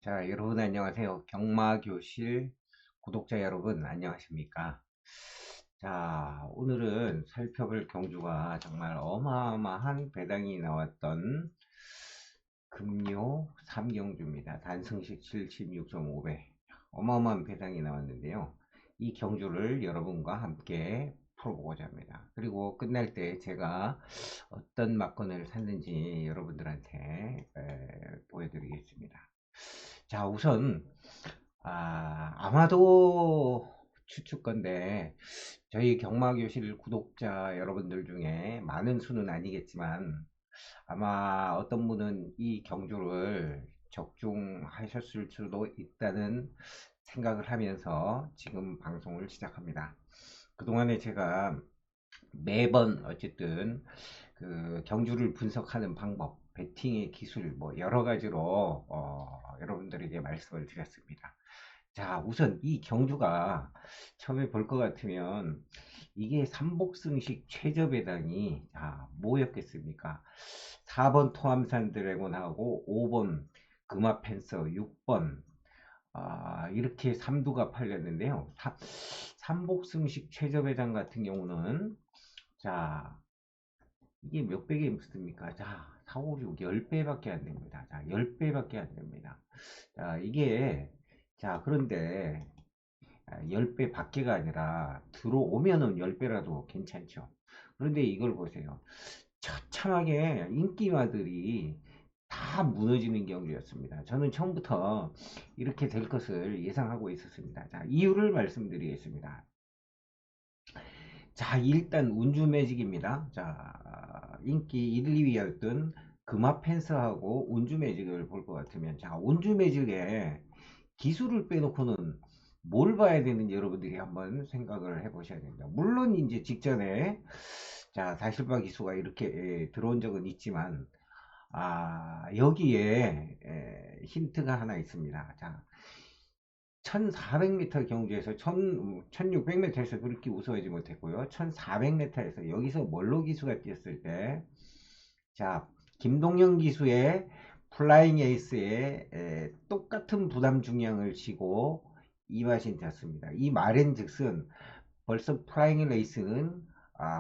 자, 여러분 안녕하세요. 경마교실 구독자 여러분 안녕하십니까? 자, 오늘은 살펴볼 경주가 정말 어마어마한 배당이 나왔던 금요 3경주입니다. 단승식 76.5배. 어마어마한 배당이 나왔는데요. 이 경주를 여러분과 함께 풀어보고자 합니다. 그리고 끝날 때 제가 어떤 막건을 샀는지 여러분들한테 보여드리겠습니다. 자, 우선 아마도 추측건데 저희 경마교실 구독자 여러분들 중에 많은 수는 아니겠지만 아마 어떤 분은 이 경주를 적중하셨을 수도 있다는 생각을 하면서 지금 방송을 시작합니다. 그동안에 제가 매번 어쨌든 그 경주를 분석하는 방법, 배팅의 기술 뭐 여러 가지로 여러분들에게 말씀을 드렸습니다. 자, 우선 이 경주가 처음에 볼 것 같으면 이게 삼복승식 최저 배당이 뭐였겠습니까? 4번 토암산 드래곤하고 5번 금화펜서 6번 이렇게 삼두가 팔렸는데요. 삼복승식 최저 배당 같은 경우는 자 이게 몇 배에 붙습니까? 자, 4, 5, 6, 10배밖에 안 됩니다. 자, 10배밖에 안 됩니다. 자, 이게, 자, 그런데 10배 밖에가 아니라 들어오면은 10배라도 괜찮죠. 그런데 이걸 보세요. 처참하게 인기마들이 다 무너지는 경기였습니다. 저는 처음부터 이렇게 될 것을 예상하고 있었습니다. 자, 이유를 말씀드리겠습니다. 자, 일단 운주 매직입니다. 자, 인기 1, 2위였던 금화 펜스하고 운주 매직을 볼 것 같으면, 자, 운주 매직의 기술을 빼놓고는 뭘 봐야 되는지 여러분들이 한번 생각을 해 보셔야 됩니다. 물론 이제 직전에 자, 다실바 기수가 이렇게 들어온 적은 있지만, 여기에 힌트가 하나 있습니다. 자, 1400m 경주에서 1600m에서 그렇게 우승하지 못했고요. 1400m에서 여기서 멀로 기수가 뛰었을 때, 자, 김동영 기수의 플라잉 에이스에 똑같은 부담 중량을 치고 이마신 탔습니다. 이 말인즉슨 벌써 플라잉 레이스는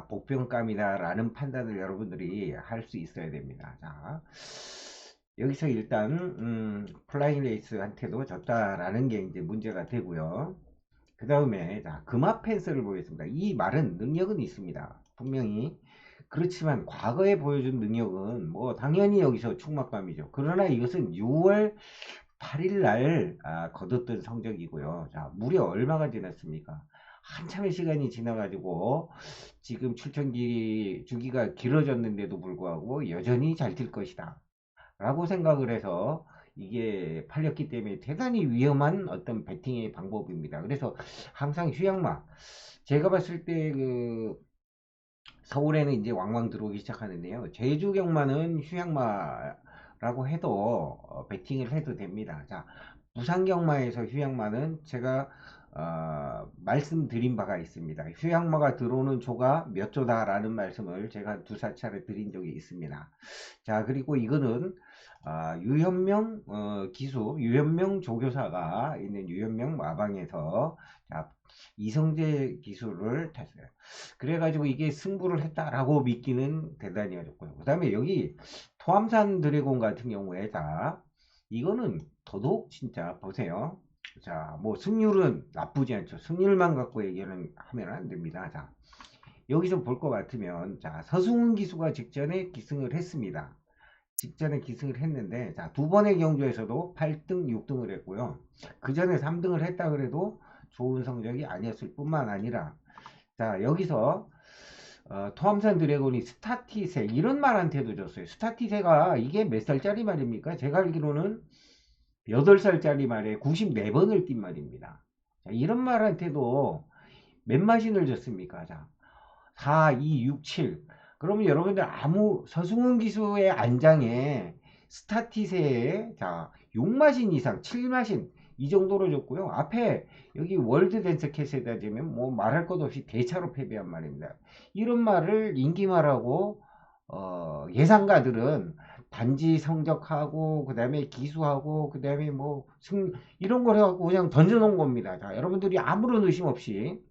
복병감이다 라는 판단을 여러분들이 할 수 있어야 됩니다. 자, 여기서 일단 플라잉 레이스한테도 졌다라는 게 이제 문제가 되고요. 그 다음에 자, 금화 펜스를 보겠습니다. 이 말은 능력은 있습니다. 분명히. 그렇지만 과거에 보여준 능력은 뭐 당연히 여기서 충막감이죠. 그러나 이것은 6월 8일 날 거뒀던 성적이고요. 자, 무려 얼마가 지났습니까? 한참의 시간이 지나가지고 지금 출전기 주기가 길어졌는데도 불구하고 여전히 잘 뛸 것이다 라고 생각을 해서 이게 팔렸기 때문에 대단히 위험한 어떤 배팅의 방법입니다. 그래서 항상 휴양마 제가 봤을 때 그 서울에는 이제 왕왕 들어오기 시작하는데요. 제주 경마는 휴양마라고 해도 배팅을 해도 됩니다. 자, 부산 경마에서 휴양마는 제가 말씀드린 바가 있습니다. 휴양마가 들어오는 조가 몇 조다라는 말씀을 제가 두사 차례 드린 적이 있습니다. 자, 그리고 이거는 유현명 기수, 유현명 조교사가 있는 유현명 마방에서 자, 이성재 기수를 탔어요. 그래가지고 이게 승부를 했다라고 믿기는 대단히 어렵고요. 그 다음에 여기 토암산 드래곤 같은 경우에 자, 이거는 더더욱 진짜 보세요. 자, 뭐 승률은 나쁘지 않죠. 승률만 갖고 얘기는 하면 안 됩니다. 자, 여기서 볼 것 같으면 자, 서승훈 기수가 직전에 기승을 했습니다. 직전에 기승을 했는데 자, 두 번의 경주에서도 8등, 6등을 했고요. 그 전에 3등을 했다 그래도 좋은 성적이 아니었을 뿐만 아니라 자, 여기서 토함산 드래곤이 스타티세 이런 말한테도 줬어요. 스타티세가 이게 몇 살짜리 말입니까? 제가 알기로는 8살짜리 말에 94번을 띈 말입니다. 자, 이런 말한테도 몇 마신을 줬습니까? 자, 4, 2, 6, 7. 그러면 여러분들 아무 서승훈 기수의 안장에 스타티세에 자 6마신 이상 7마신 이 정도로 줬고요. 앞에 여기 월드 댄스 캐스에다 재면 뭐 말할 것 없이 대차로 패배한 말입니다. 이런 말을 인기말하고 예상가들은 단지 성적하고 그 다음에 기수하고 그 다음에 뭐 이런 걸 해갖고 그냥 던져놓은 겁니다. 자, 여러분들이 아무런 의심 없이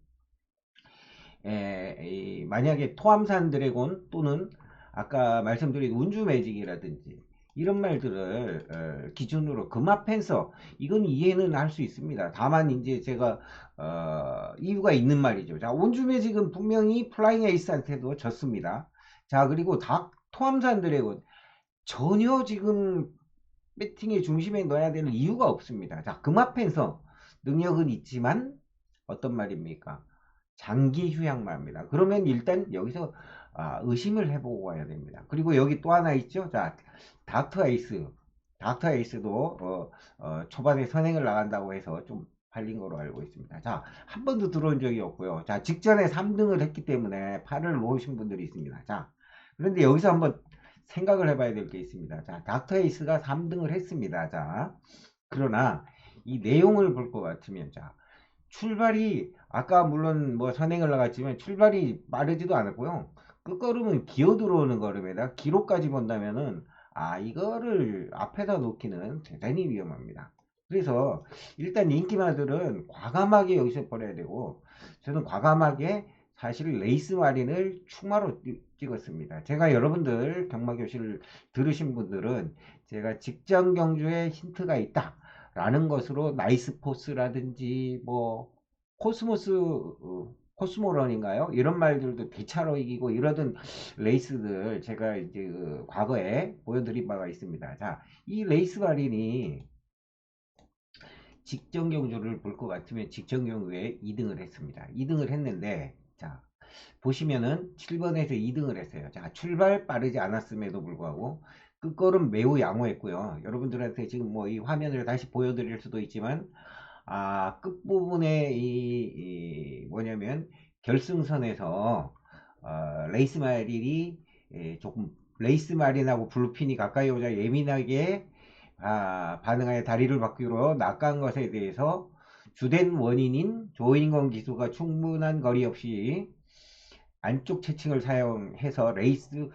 만약에 토함산 드래곤 또는 아까 말씀드린 운주 매직이라든지 이런 말들을 기준으로 금화 펜서 이건 이해는 할 수 있습니다. 다만 이제 제가 이유가 있는 말이죠. 자, 운주 매직은 분명히 플라잉 에이스한테도 졌습니다. 자, 그리고 토함산 드래곤 전혀 지금 배팅의 중심에 넣어야 되는 이유가 없습니다. 자, 금화 펜서 능력은 있지만 어떤 말입니까? 장기 휴양마입니다. 그러면 일단 여기서 의심을 해보고 와야 됩니다. 그리고 여기 또 하나 있죠. 자, 닥터 에이스. 닥터 에이스도 초반에 선행을 나간다고 해서 좀 팔린 거로 알고 있습니다. 자, 한 번도 들어온 적이 없고요. 자, 직전에 3등을 했기 때문에 팔을 놓으신 분들이 있습니다. 자, 그런데 여기서 한번 생각을 해봐야 될 게 있습니다. 자, 닥터 에이스가 3등을 했습니다. 자, 그러나 이 내용을 볼 것 같으면, 자, 출발이 아까 물론 뭐 선행을 나갔지만 출발이 빠르지도 않았고요. 끝걸음은 기어 들어오는 걸음에다 기록까지 본다면은 이거를 앞에다 놓기는 대단히 위험합니다. 그래서 일단 인기마들은 과감하게 여기서 버려야 되고 저는 과감하게 사실 레이스 마린을 추마로 찍었습니다. 제가 여러분들 경마교실을 들으신 분들은 제가 직전 경주에 힌트가 있다 라는 것으로 나이스포스라든지 뭐 코스모스 코스모런인가요? 이런 말들도 대차로 이기고 이러던 레이스들 제가 이제 과거에 보여드린 바가 있습니다. 자, 이 레이스 마린이 직전 경주를 볼 것 같으면 직전 경주에 2등을 했습니다. 2등을 했는데 자, 보시면은 7번에서 2등을 했어요. 자, 출발 빠르지 않았음에도 불구하고 끝걸음 매우 양호했고요. 여러분들한테 지금 뭐 이 화면을 다시 보여드릴 수도 있지만 끝부분에 뭐냐면 결승선에서 레이스 마린이 조금 레이스 마린하고 블루핀이 가까이 오자 예민하게 반응하여 다리를 바뀌로 낚은 것에 대해서 주된 원인인 조인건 기수가 충분한 거리 없이 안쪽 채층을 사용해서 레이스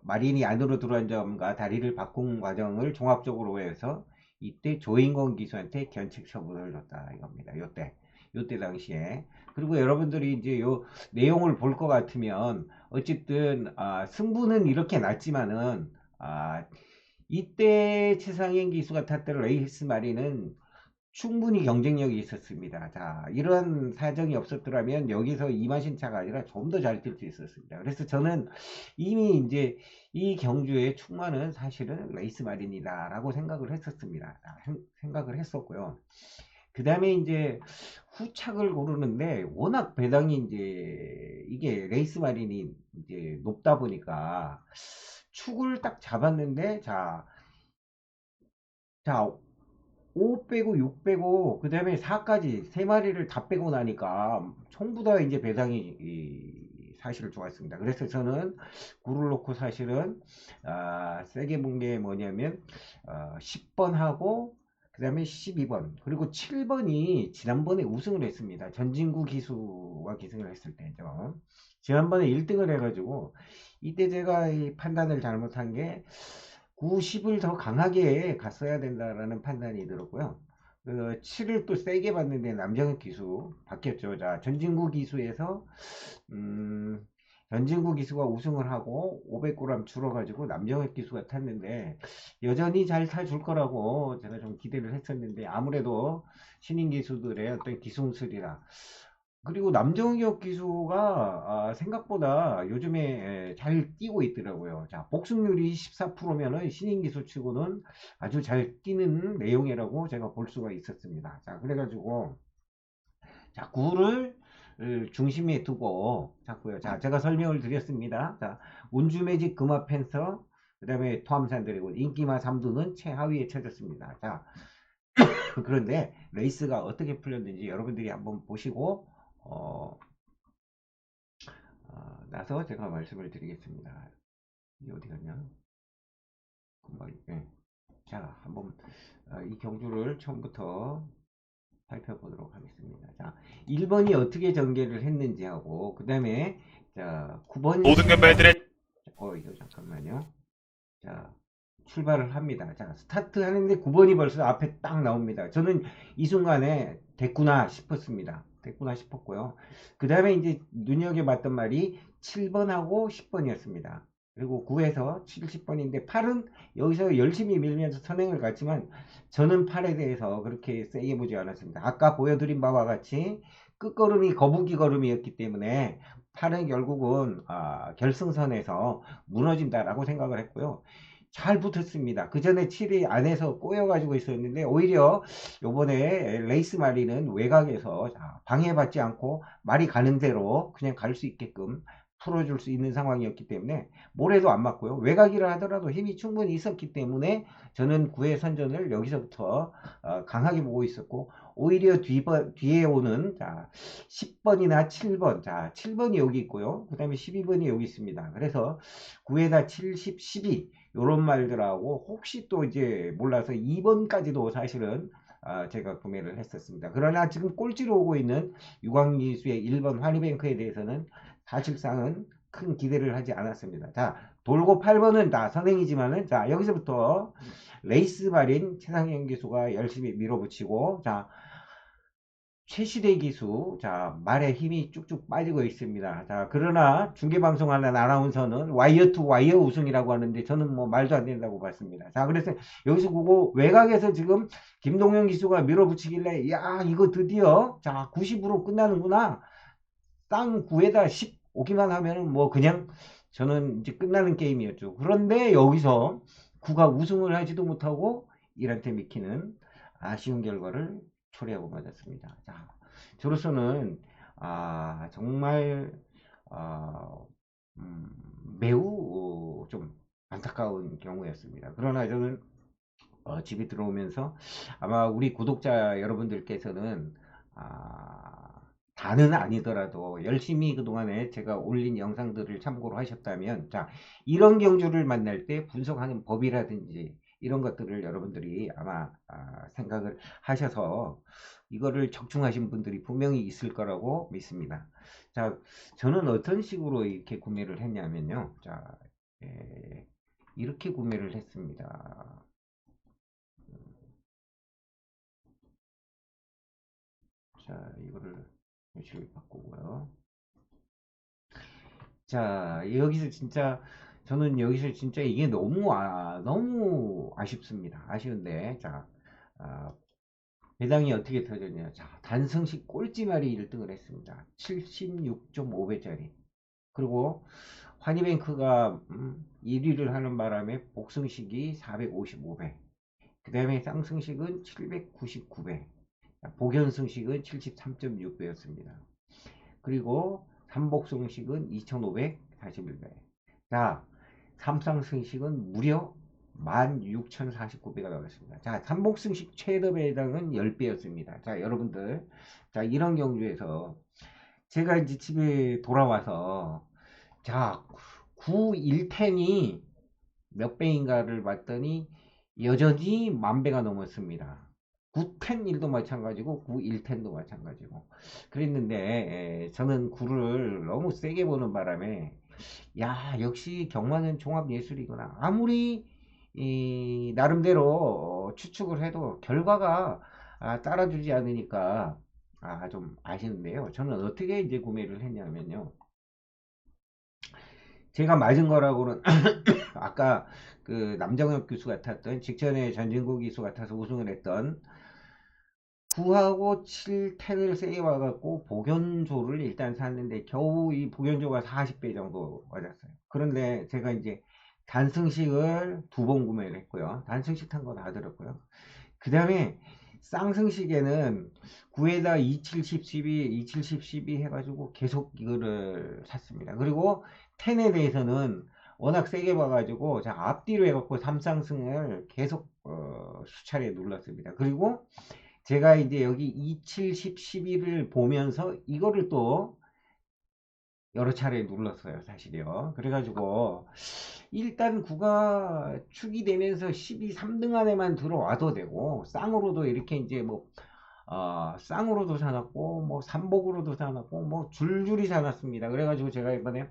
마린이 안으로 들어온 점과 다리를 바꾼 과정을 종합적으로 해서 이때 조인건 기수한테 견책 처분을 줬다 이겁니다. 요때 당시에. 그리고 여러분들이 이제 요 내용을 볼 것 같으면 어쨌든 승부는 이렇게 났지만은 이때 최상현 기수가 탔던 레이스 마린은 충분히 경쟁력이 있었습니다. 자, 이런 사정이 없었더라면 여기서 이마신차가 아니라 좀 더 잘 뛸 수 있었습니다. 그래서 저는 이미 이제 이 경주의 충만은 사실은 레이스 마린이다라고 생각을 했었습니다. 생각을 했었고요. 그 다음에 이제 후착을 고르는데 워낙 배당이 이제 이게 레이스 마린이 이제 높다 보니까 축을 딱 잡았는데 자, 5 빼고 6 빼고 그 다음에 4까지 3마리를 다 빼고 나니까 전부 다 이제 배당이 사실 좋았습니다. 그래서 저는 구를 놓고 사실은 세게 본 게 뭐냐면 10번 하고 그 다음에 12번 그리고 7번이 지난번에 우승을 했습니다. 전진구 기수와 기승을 했을 때죠. 지난번에 1등을 해가지고 이때 제가 이 판단을 잘못한 게 90을 더 강하게 갔어야 된다라는 판단이 들었고요. 7을 또 세게 봤는데 남정혁 기수 바뀌었죠. 자, 전진구 기수에서 전진구 기수가 우승을 하고 500g 줄어가지고 남정혁 기수가 탔는데 여전히 잘 타줄 거라고 제가 좀 기대를 했었는데 아무래도 신인 기수들의 어떤 기승술이라 그리고 남정혁 기수가 생각보다 요즘에 잘 뛰고 있더라고요. 자, 복승률이 14%면은 신인 기수치고는 아주 잘 뛰는 내용이라고 제가 볼 수가 있었습니다. 자, 그래가지고 자, 구를 중심에 두고 자고요. 자, 제가 설명을 드렸습니다. 자, 운주매직 금화 펜서 그 다음에 토함산 드래곤 인기마 3두는 최하위에 쳐졌습니다. 자, 그런데 레이스가 어떻게 풀렸는지 여러분들이 한번 보시고 나서 제가 말씀을 드리겠습니다. 이 어디 갔냐? 금방, 네. 자, 한번 이 경주를 처음부터 살펴보도록 하겠습니다. 자, 1번이 어떻게 전개를 했는지 하고 그 다음에 자, 9번이 모든 게 매들의 이거 잠깐만요. 자, 출발을 합니다. 자, 스타트 하는데 9번이 벌써 앞에 딱 나옵니다. 저는 이 순간에 됐구나 싶었습니다. 됐구나 싶었고요. 그 다음에 이제 눈여겨봤던 말이 7번하고 10번이었습니다. 그리고 9에서 70번인데 8은 여기서 열심히 밀면서 선행을 갔지만 저는 8에 대해서 그렇게 세게 보지 않았습니다. 아까 보여드린 바와 같이 끝걸음이 거북이 걸음이었기 때문에 8은 결국은 결승선에서 무너진다라고 생각을 했고요. 잘 붙었습니다. 그 전에 7이 안에서 꼬여가지고 있었는데 오히려 요번에 레이스 마리는 외곽에서 방해받지 않고 말이 가는 대로 그냥 갈 수 있게끔 풀어줄 수 있는 상황이었기 때문에 모래도 안 맞고요. 외곽이라 하더라도 힘이 충분히 있었기 때문에 저는 9회 선전을 여기서부터 강하게 보고 있었고 오히려 뒤에 오는 10번이나 7번, 자 7번이 여기 있고요. 그 다음에 12번이 여기 있습니다. 그래서 9에다 70, 12 요런 말들하고 혹시 또 이제 몰라서 2번까지도 사실은 제가 구매를 했었습니다. 그러나 지금 꼴찌로 오고 있는 유광기수의 1번 환희뱅크에 대해서는 사실상은 큰 기대를 하지 않았습니다. 자, 돌고 8번은 다 선행이지만은 자, 여기서부터 레이스 말인 최상현 기수가 열심히 밀어붙이고 자, 최시대 기수, 자, 말에 힘이 쭉쭉 빠지고 있습니다. 자, 그러나 중계방송하는 아나운서는 와이어 투 와이어 우승이라고 하는데 저는 뭐 말도 안 된다고 봤습니다. 자, 그래서 여기서 보고 외곽에서 지금 김동현 기수가 밀어붙이길래, 야, 이거 드디어, 자, 90으로 끝나는구나. 땅 9에다 10 오기만 하면은 뭐 그냥 저는 이제 끝나는 게임이었죠. 그런데 여기서 9가 우승을 하지도 못하고 이란테 미키는 아쉬운 결과를 초래하고 맞았습니다. 자, 저로서는 정말 아, 음, 매우 좀 안타까운 경우였습니다. 그러나 저는 집에 들어오면서 아마 우리 구독자 여러분들께서는 다는 아니더라도 열심히 그동안에 제가 올린 영상들을 참고로 하셨다면 자 이런 경주를 만날 때 분석하는 법이라든지 이런 것들을 여러분들이 아마 생각을 하셔서 이거를 적중하신 분들이 분명히 있을 거라고 믿습니다. 자 저는 어떤 식으로 이렇게 구매를 했냐면요. 자 이렇게 구매를 했습니다. 자, 이거를 표시를 바꾸고요. 자, 여기서 진짜 저는 여기서 진짜 이게 너무 아쉽습니다. 아쉬운데 자, 아, 배당이 어떻게 터졌냐? 자, 단승식 꼴찌말이 1등을 했습니다. 76.5배짜리. 그리고 환희뱅크가 1위를 하는 바람에 복승식이 455배. 그 다음에 쌍승식은 799배. 복연승식은 73.6배였습니다. 그리고 삼복승식은 2541배. 자, 삼상승식은 무려 16,049배가 나왔습니다. 자, 삼복승식 최대 배당은 10배였습니다. 자, 여러분들. 자, 이런 경주에서 제가 이제 집에 돌아와서 자, 9 1텐이 몇 배인가를 봤더니 여전히 10,000배가 넘었습니다. 9텐 1도 마찬가지고 9 1텐도 마찬가지고 그랬는데 저는 9를 너무 세게 보는 바람에 야 역시 경마는 종합예술이구나 아무리 나름대로 추측을 해도 결과가 따라주지 않으니까 좀 아쉬운데요. 저는 어떻게 이제 구매를 했냐면요. 제가 맞은 거라고는 아까 그 남정혁 교수 같았던 직전에 전진국 교수 같아서 우승을 했던 9하고 7 10을 세게 와갖고 복연조를 일단 샀는데 겨우 이 복연조가 40배 정도 맞았어요. 그런데 제가 이제 단승식을 2번 구매를 했고요. 단승식 탄 거 다 들었고요. 그 다음에 쌍승식에는 9에다 27, 10, 12, 27, 10, 12 해가지고 계속 이거를 샀습니다. 그리고 10에 대해서는 워낙 세게 봐가지고 자 앞뒤로 해갖고 3쌍승을 계속 수차례 눌렀습니다. 그리고 제가 이제 여기 27, 10, 12를 보면서 이거를 또 여러 차례 눌렀어요 사실요. 그래가지고 일단 9가 축이 되면서 12, 3등 안에만 들어와도 되고 쌍으로도 이렇게 이제 뭐 쌍으로도 사놨고 뭐 삼복으로도 사놨고 뭐 줄줄이 사놨습니다. 그래가지고 제가 이번에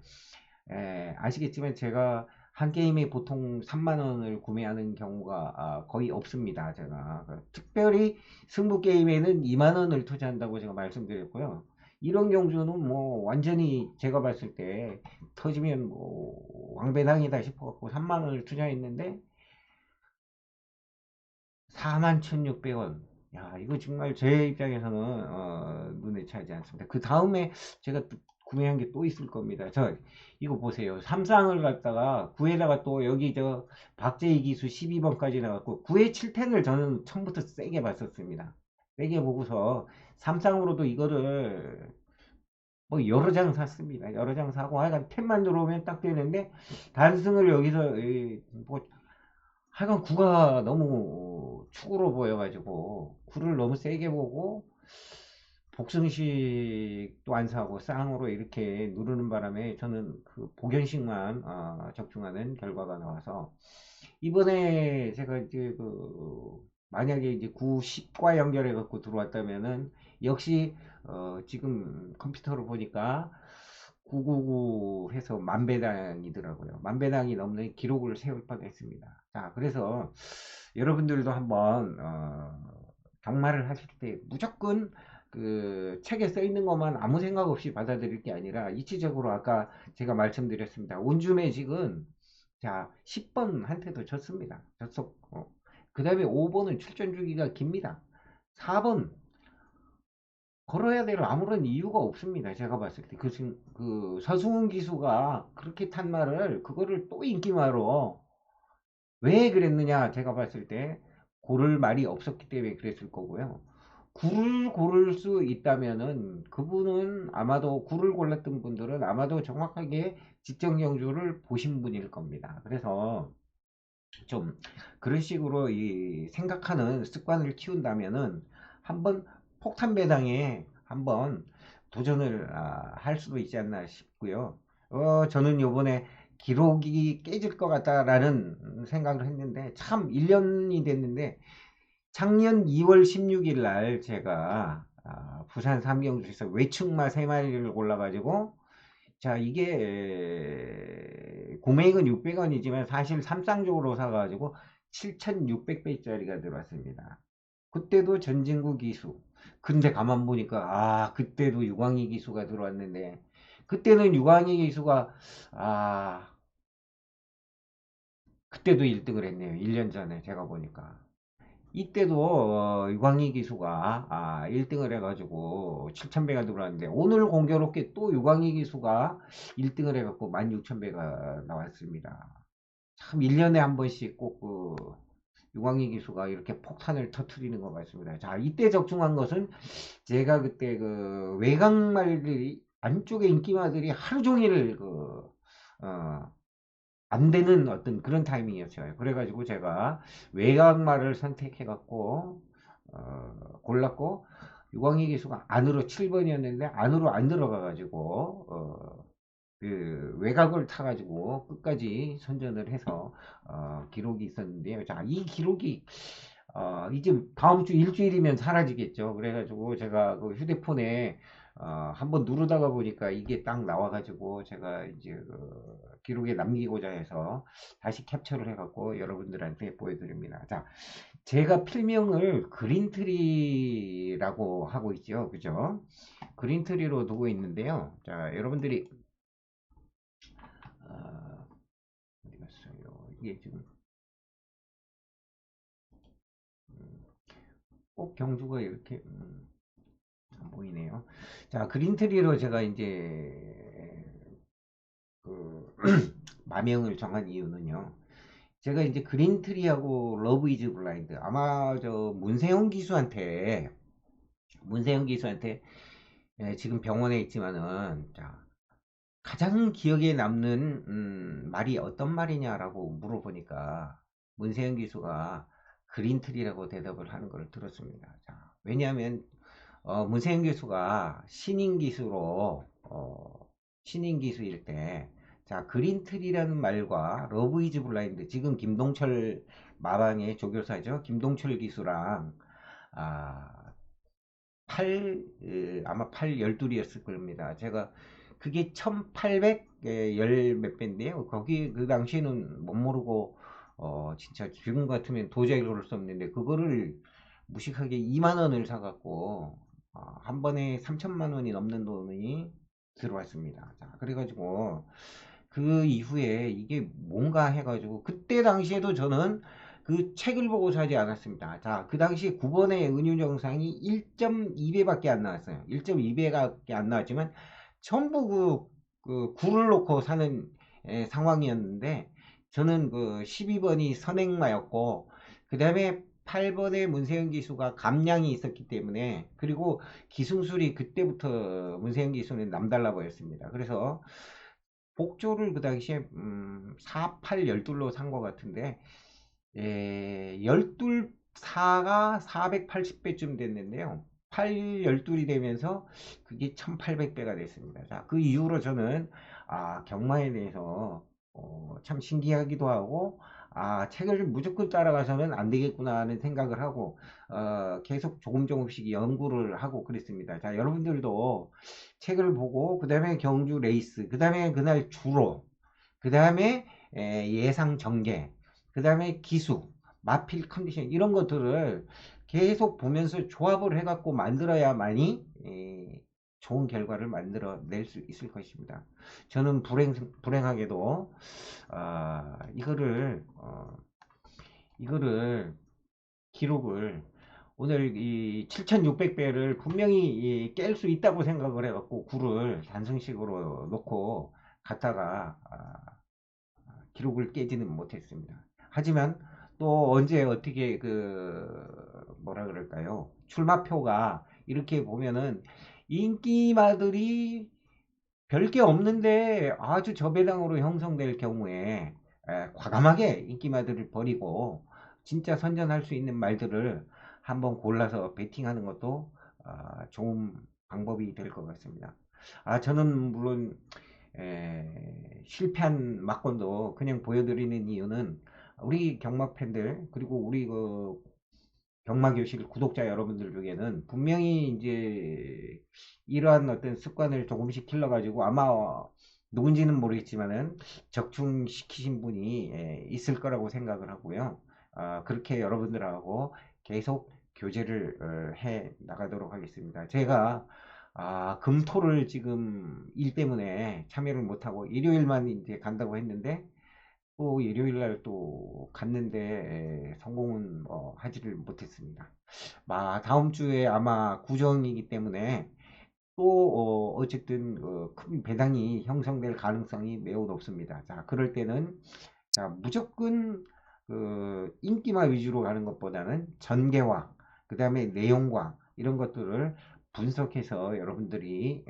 아시겠지만 제가 한 게임에 보통 3만원을 구매하는 경우가 거의 없습니다. 제가 특별히 승부 게임에는 2만원을 투자한다고 제가 말씀드렸고요. 이런 경주는 뭐 완전히 제가 봤을 때 터지면 뭐 왕배당이다 싶어갖고 3만원을 투자했는데 41,600원. 야, 이거 정말 제 입장에서는 눈에 차지 않습니다. 그 다음에 제가 또 구매한 게 또 있을 겁니다. 저 이거 보세요. 삼상을 갖다가 9에다가 또 여기 저 박재희 기수 12번까지 나갔고 9에 7텐을 저는 처음부터 세게 봤었습니다. 세게 보고서 삼상으로도 이거를 뭐 여러 장 샀습니다. 여러 장 사고 하여간 텐만 들어오면 딱 되는데 단승을 여기서 뭐 하여간 구가 너무 축으로 보여가지고 구를 너무 세게 보고 복승식도 안 사고 쌍으로 이렇게 누르는 바람에 저는 그 복연식만 적중하는 결과가 나와서 이번에 제가 이제 그 만약에 이제 9, 10과 연결해 갖고 들어왔다면은 역시 지금 컴퓨터로 보니까 999 해서 만배당이더라고요. 만배당이 넘는 기록을 세울 뻔했습니다. 자, 그래서 여러분들도 한번 경마를 하실 때 무조건 그 책에 써 있는 것만 아무 생각 없이 받아들일 게 아니라 이치적으로 아까 제가 말씀드렸습니다. 온주매직은 자 10번 한테도 졌습니다. 졌었고 그 다음에 5번은 출전 주기가 깁니다. 4번 걸어야 될 아무런 이유가 없습니다. 제가 봤을 때 그 서승훈 기수가 그렇게 탄 말을 그거를 또 인기마로 왜 그랬느냐 제가 봤을 때 고를 말이 없었기 때문에 그랬을 거고요. 굴을 고를 수 있다면은 그분은 아마도 굴을 골랐던 분들은 아마도 정확하게 직전 경주를 보신 분일 겁니다. 그래서 좀 그런 식으로 이 생각하는 습관을 키운다면은 한번 폭탄 배당에 한번 도전을 할 수도 있지 않나 싶고요. 저는 요번에 기록이 깨질 것 같다라는 생각을 했는데 참 1년이 됐는데 작년 2월 16일 날 제가 부산 삼경주에서 외충마 3마리를 골라가지고 자, 이게 구매액은 600원이지만 사실 삼쌍적으로 사가지고 7,600배짜리가 들어왔습니다. 그때도 전진구 기수. 근데 가만 보니까 그때도 유광희 기수가 들어왔는데 그때는 유광희 기수가 아 그때도 1등을 했네요. 1년 전에 제가 보니까. 이때도 유광희 기수가 1등을 해가지고 7,000배가 들어왔는데 오늘 공교롭게 또 유광희 기수가 1등을 해갖고 16,000배가 나왔습니다. 참 1년에 한 번씩 꼭 그 유광희 기수가 이렇게 폭탄을 터트리는 것 같습니다. 자, 이때 적중한 것은 제가 그때 그 외곽말들이 안쪽에 인기마들이 하루 종일 어, 안 되는 어떤 그런 타이밍이었어요. 그래가지고 제가 외곽말을 선택해갖고 골랐고 유광희 기수가 안으로 7번이었는데 안으로 안 들어가가지고 그 외곽을 타가지고 끝까지 선전을 해서 기록이 있었는데요. 자, 이 기록이 이제 다음 주 일주일이면 사라지겠죠. 그래가지고 제가 그 휴대폰에 한번 누르다가 보니까 이게 딱 나와가지고 제가 이제 그 기록에 남기고자 해서 다시 캡처를 해갖고 여러분들한테 보여드립니다. 자, 제가 필명을 그린트리라고 하고 있죠. 그죠? 그린트리로 두고 있는데요. 자, 여러분들이 어, 어디 갔어요? 이게 지금 음, 꼭 경주가 이렇게 안 보이네요. 자, 그린트리로 제가 이제 그 마명을 정한 이유는요. 제가 이제 그린트리하고 러브 이즈 블라인드 아마 저 문세영 기수한테 지금 병원에 있지만은 자, 가장 기억에 남는 말이 어떤 말이냐라고 물어보니까 문세영 기수가 그린트리라고 대답을 하는 걸 들었습니다. 자, 왜냐하면 문세영 교수가 신인 기수일 때, 자, 그린트리라는 말과 러브 이즈 블라인드, 지금 김동철 마방의 조교사죠. 김동철 기수랑, 아, 아마 팔 12이었을 겁니다. 제가 그게 1800 열 몇 배인데요. 거기 그 당시에는 못 모르고 진짜 지금 같으면 도저히 그럴 수 없는데 그거를 무식하게 2만 원을 사갖고 한 번에 3천만 원이 넘는 돈이 들어왔습니다. 자, 그래가지고 그 이후에 이게 뭔가 해가지고 그때 당시에도 저는 그 책을 보고 사지 않았습니다. 자, 그 당시 9번의 은유정상이 1.2배밖에 안 나왔어요. 1.2배밖에 안 나왔지만 전부 그 굴을 놓고 사는 상황이었는데 저는 그 12번이 선행마였고 그 다음에 8번의 문세영 기수가 감량이 있었기 때문에 그리고 기승술이 그때부터 문세영 기수는 남달라 보였습니다. 그래서 복조를 그 당시에 4, 8, 12로 산 것 같은데 12 4가 480배쯤 됐는데요. 8, 12이 되면서 그게 1800배가 됐습니다. 자, 그 이후로 저는 경마에 대해서 참 신기하기도 하고 책을 무조건 따라가서는 안 되겠구나 하는 생각을 하고 계속 조금씩 연구를 하고 그랬습니다. 자, 여러분들도 책을 보고 그 다음에 경주 레이스 그 다음에 그날 주로 그 다음에 예상 전개 그 다음에 기수 마필 컨디션 이런 것들을 계속 보면서 조합을 해갖고 만들어야만이 좋은 결과를 만들어낼 수 있을 것입니다. 저는 불행하게도 이거를 기록을 오늘 이 7600배를 분명히 깰 수 있다고 생각을 해갖고 굴을 단승식으로 놓고 갔다가 기록을 깨지는 못했습니다. 하지만 또 언제 어떻게 뭐라 그럴까요? 출마표가 이렇게 보면은 인기마들이 별게 없는데 아주 저배당으로 형성될 경우에 과감하게 인기마들을 버리고 진짜 선전할 수 있는 말들을 한번 골라서 베팅하는 것도 좋은 방법이 될 것 같습니다. 저는 물론 실패한 막건도 그냥 보여드리는 이유는 우리 경마 팬들 그리고 우리 그 경마교실 구독자 여러분들 중에는 분명히 이제 이러한 어떤 습관을 조금씩 길러가지고 아마 누군지는 모르겠지만은 적중시키신 분이 있을 거라고 생각을 하고요. 그렇게 여러분들하고 계속 교제를 해 나가도록 하겠습니다. 제가 금토를 지금 일 때문에 참여를 못하고 일요일만 이제 간다고 했는데 또 일요일날 또 갔는데 성공은 하지를 못했습니다. 다음 주에 아마 구정이기 때문에 또 어쨌든 큰 배당이 형성될 가능성이 매우 높습니다. 자, 그럴 때는 자, 무조건 인기만 위주로 가는 것보다는 전개와 그 다음에 내용과 이런 것들을 분석해서 여러분들이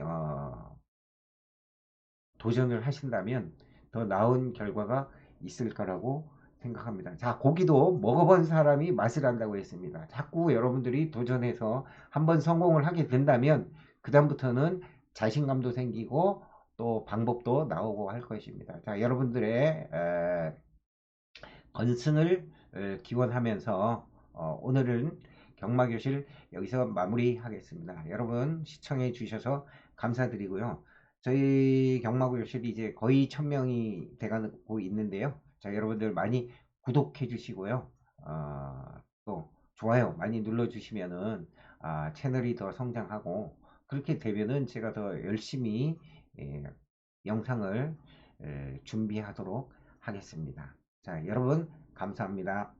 도전을 하신다면 더 나은 결과가 있을 거라고 생각합니다. 자, 고기도 먹어본 사람이 맛을 안다고 했습니다. 자꾸 여러분들이 도전해서 한번 성공을 하게 된다면 그다음부터는 자신감도 생기고 또 방법도 나오고 할 것입니다. 자, 여러분들의 건승을 기원하면서 오늘은 경마교실 여기서 마무리하겠습니다. 여러분 시청해 주셔서 감사드리고요. 저희 경마교실이 이제 거의 1000명이 돼가고 있는데요. 자, 여러분들 많이 구독해 주시고요. 또 좋아요 많이 눌러 주시면은 채널이 더 성장하고 그렇게 되면은 제가 더 열심히 영상을 준비하도록 하겠습니다. 자, 여러분 감사합니다.